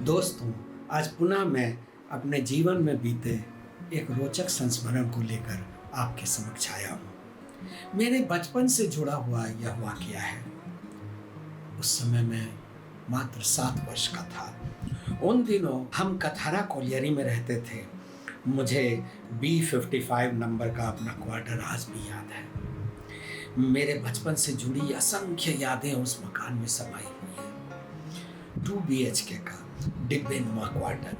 दोस्तों, आज पुनः मैं अपने जीवन में बीते एक रोचक संस्मरण को लेकर आपके समक्ष आया हूँ। मेरे बचपन से जुड़ा हुआ यह वाकया है। उस समय मैं मात्र 7 वर्ष का था। उन दिनों हम कथारा कोलियरी में रहते थे। मुझे B55 नंबर का अपना क्वार्टर आज भी याद है। मेरे बचपन से जुड़ी असंख्य यादें उस मकान में समाई हुई हैं। 2 BHK का डिब्बे नुमा क्वार्टर,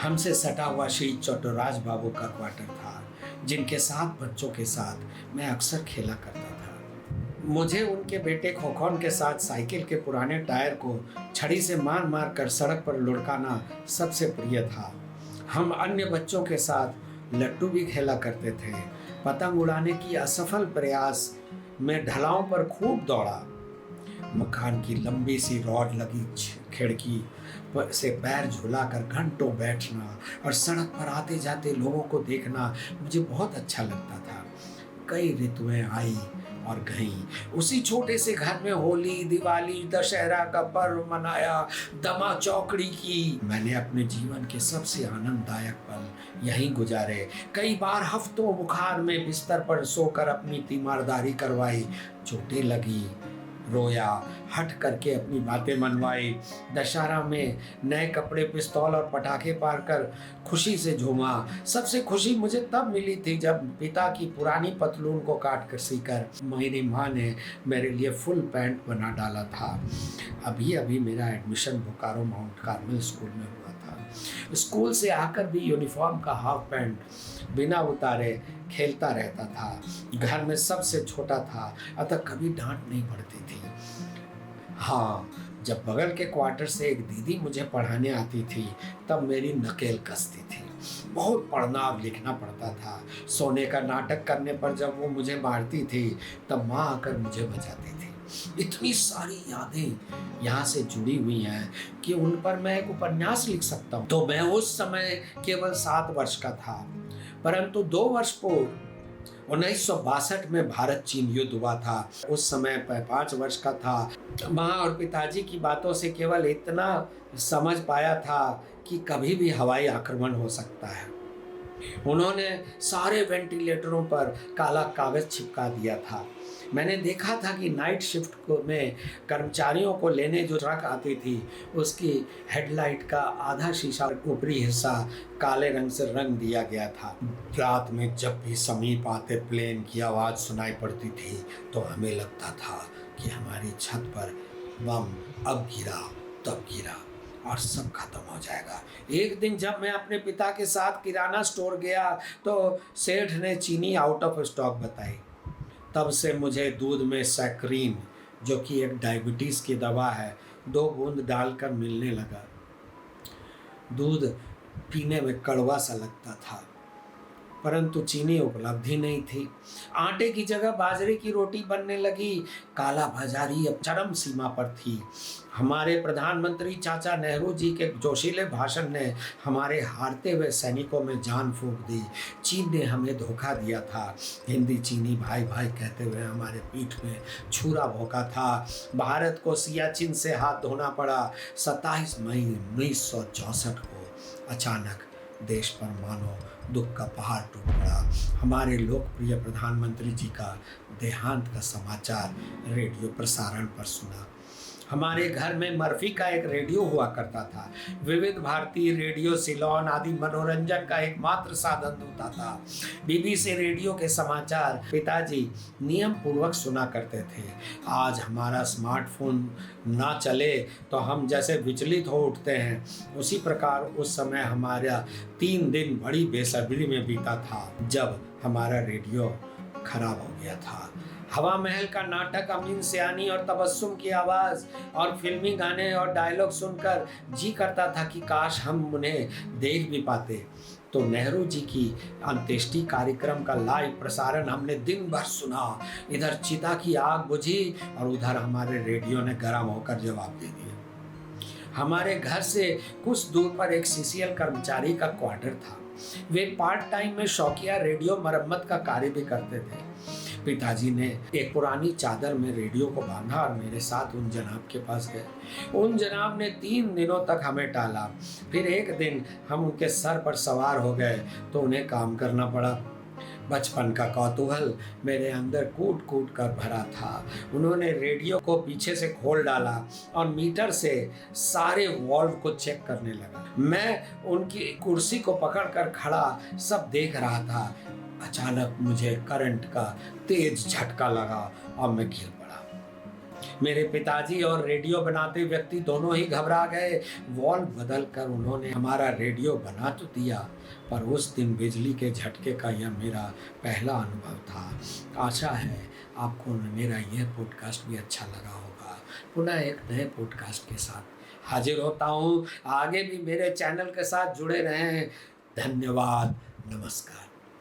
हमसे सटा हुआ श्री चौटराज बाबू का क्वार्टर था, जिनके 7 बच्चों के साथ मैं अक्सर खेला करता था। मुझे उनके बेटे खोखोन के साथ साइकिल के पुराने टायर को छड़ी से मार मार कर सड़क पर लुढ़काना सबसे प्रिय था। हम अन्य बच्चों के साथ लट्टू भी खेला करते थे। पतंग उड़ाने की असफल प्रयास में ढलान पर खूब दौड़ा। मकान की लंबी सी रॉड लगी खिड़की से पैर झुलाकर घंटों बैठना और सड़क पर आते जाते लोगों को देखना मुझे बहुत अच्छा लगता था। कई ऋतुएं आई और गईं। उसी छोटे से घर में होली, दिवाली, दशहरा का पर्व मनाया, दमा चौकड़ी की। मैंने अपने जीवन के सबसे आनंददायक पल यहीं गुजारे। कई बार हफ्तों बुखार में बिस्तर पर सोकर अपनी तीमारदारी करवाई, चोटें लगी, रोया, हट करके अपनी बातें मनवाई। दशहरा में नए कपड़े, पिस्तौल और पटाखे पाकर खुशी से झूमा। सबसे खुशी मुझे तब मिली थी जब पिता की पुरानी पतलून को काट कर सीकर मेरी माँ ने मेरे लिए फुल पैंट बना डाला था। अभी अभी मेरा admission Bokaro mount Carmel school में हुआ था। स्कूल से आकर भी यूनिफॉर्म का हाफ पैंट बिना उतारे खेलता रहता था। घर में सबसे छोटा था, अतः कभी डांट नहीं पड़ती थी। हाँ, जब बगल के क्वार्टर से एक दीदी मुझे पढ़ाने आती थी तब मेरी नकेल कसती थी। बहुत पढ़ना और लिखना पड़ता था। सोने का नाटक करने पर जब वो मुझे मारती थी तब माँ आकर मुझे बचाती थी। इतनी सारी यादें यहाँ से जुड़ी हुई हैं कि उन पर मैं एक उपन्यास लिख सकता हूँ। तो मैं उस समय केवल 7 वर्ष का था, परंतु 2 वर्ष पूर्व 1962 में भारत चीन युद्ध हुआ था। उस समय 5 वर्ष का था। माँ और पिताजी की बातों से केवल इतना समझ पाया था कि कभी भी हवाई आक्रमण हो सकता है। उन्होंने सारे वेंटिलेटरों पर काला कागज चिपका दिया था। मैंने देखा था कि नाइट शिफ्ट में कर्मचारियों को लेने जो ट्रक आती थी उसकी हेडलाइट का आधा शीशा, ऊपरी हिस्सा काले रंग से रंग दिया गया था। रात में जब भी समीप आते प्लेन की आवाज़ सुनाई पड़ती थी तो हमें लगता था कि हमारी छत पर बम अब गिरा तब गिरा और सब खत्म हो जाएगा। एक दिन जब मैं अपने पिता के साथ किराना स्टोर गया तो सेठ ने चीनी आउट ऑफ स्टॉक बताई। तब से मुझे दूध में सैक्रीन, जो कि एक डायबिटीज़ की दवा है, 2 बूंद डालकर मिलने लगा। दूध पीने में कड़वा सा लगता था, परंतु चीनी उपलब्ध ही नहीं थी। आटे की जगह बाजरे की रोटी बनने लगी। काला बाजारी अब चरम सीमा पर थी। हमारे प्रधानमंत्री चाचा नेहरू जी के जोशीले भाषण ने हमारे हारते हुए सैनिकों में जान फूंक दी। चीन ने हमें धोखा दिया था। हिंदी चीनी भाई भाई कहते हुए हमारे पीठ में छुरा भोंका था। भारत को सियाचिन से हाथ धोना पड़ा। 27 मई 1964 को अचानक देश पर मानो दुख का पहाड़ टूट पड़ा। हमारे लोकप्रिय प्रधानमंत्री जी का देहांत का समाचार रेडियो प्रसारण पर सुना। हमारे घर में मर्फी का एक रेडियो हुआ करता था। विविध भारती, रेडियो सिलोन आदि मनोरंजन का एकमात्र साधन होता था। BBC रेडियो के समाचार पिताजी नियम पूर्वक सुना करते थे। आज हमारा स्मार्टफोन ना चले तो हम जैसे विचलित हो उठते हैं, उसी प्रकार उस समय हमारा 3 दिन बड़ी बेसब्री में बीता था जब हमारा रेडियो खराब हो गया था। हवा महल का नाटक, अमीन सयानी और तबस्सुम की आवाज़ और फिल्मी गाने और डायलॉग सुनकर जी करता था कि काश हम उन्हें देख भी पाते। तो नेहरू जी की अंत्येष्टि कार्यक्रम का लाइव प्रसारण हमने दिन भर सुना। इधर चिता की आग बुझी और उधर हमारे रेडियो ने गर्म होकर जवाब दे दिया। हमारे घर से कुछ दूर पर एक CCL कर्मचारी का क्वार्टर था। वे पार्ट टाइम में शौकिया रेडियो मरम्मत का कार्य भी करते थे। पिताजी ने एक पुरानी चादर में रेडियो को बांधा और मेरे साथ उन जनाब के पास गए। उन जनाब ने 3 दिनों तक हमें टाला। फिर एक दिन हम उनके सर पर सवार हो गए तो उन्हें काम करना पड़ा। बचपन का कौतूहल मेरे अंदर कूट कूट कर भरा था। उन्होंने रेडियो को पीछे से खोल डाला और मीटर से सारे वॉल्व को चेक करने लगा। मैं उनकी कुर्सी को पकड़कर खड़ा सब देख रहा था। अचानक मुझे करंट का तेज झटका लगा और मैं गिर पड़ा। मेरे पिताजी और रेडियो बनाते व्यक्ति दोनों ही घबरा गए। वॉल्व बदल कर उन्होंने हमारा रेडियो बना तो दिया, पर उस दिन बिजली के झटके का यह मेरा पहला अनुभव था। आशा है आपको मेरा यह पॉडकास्ट भी अच्छा लगा होगा। पुनः एक नए पॉडकास्ट के साथ हाजिर होता हूँ। आगे भी मेरे चैनल के साथ जुड़े रहें। धन्यवाद। नमस्कार।